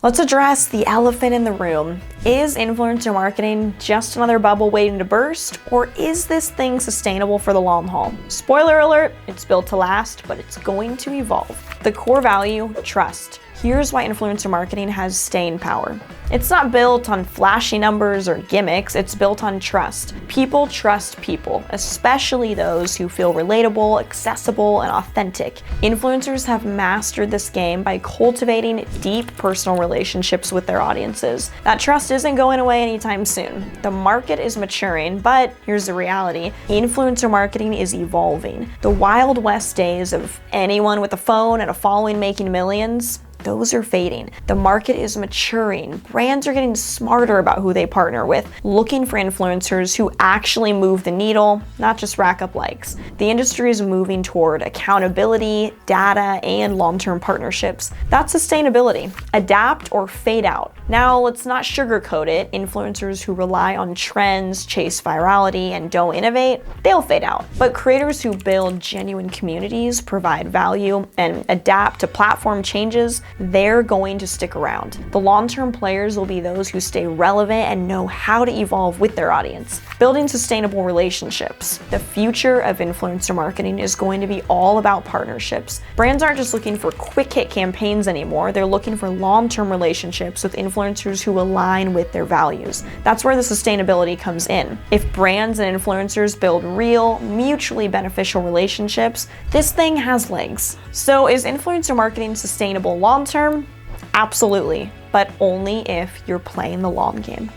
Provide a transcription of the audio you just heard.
Let's address the elephant in the room. Is influencer marketing just another bubble waiting to burst, or is this thing sustainable for the long haul? Spoiler alert, it's built to last, but it's going to evolve. The core value, trust. Here's why influencer marketing has staying power. It's not built on flashy numbers or gimmicks, it's built on trust. People trust people, especially those who feel relatable, accessible, and authentic. Influencers have mastered this game by cultivating deep personal relationships with their audiences. That trust isn't going away anytime soon. The market is maturing, but here's the reality. Influencer marketing is evolving. The Wild West days of anyone with a phone and a following making millions, those are fading. The market is maturing. Brands are getting smarter about who they partner with, looking for influencers who actually move the needle, not just rack up likes. The industry is moving toward accountability, data, and long-term partnerships. That's sustainability. Adapt or fade out. Now, let's not sugarcoat it. Influencers who rely on trends, chase virality, and don't innovate, they'll fade out. But creators who build genuine communities, provide value, and adapt to platform changes, they're going to stick around. The long-term players will be those who stay relevant and know how to evolve with their audience. Building sustainable relationships. The future of influencer marketing is going to be all about partnerships. Brands aren't just looking for quick hit campaigns anymore, they're looking for long-term relationships with influencers who align with their values. That's where the sustainability comes in. If brands and influencers build real, mutually beneficial relationships, this thing has legs. So is influencer marketing sustainable long term? Absolutely, but only if you're playing the long game.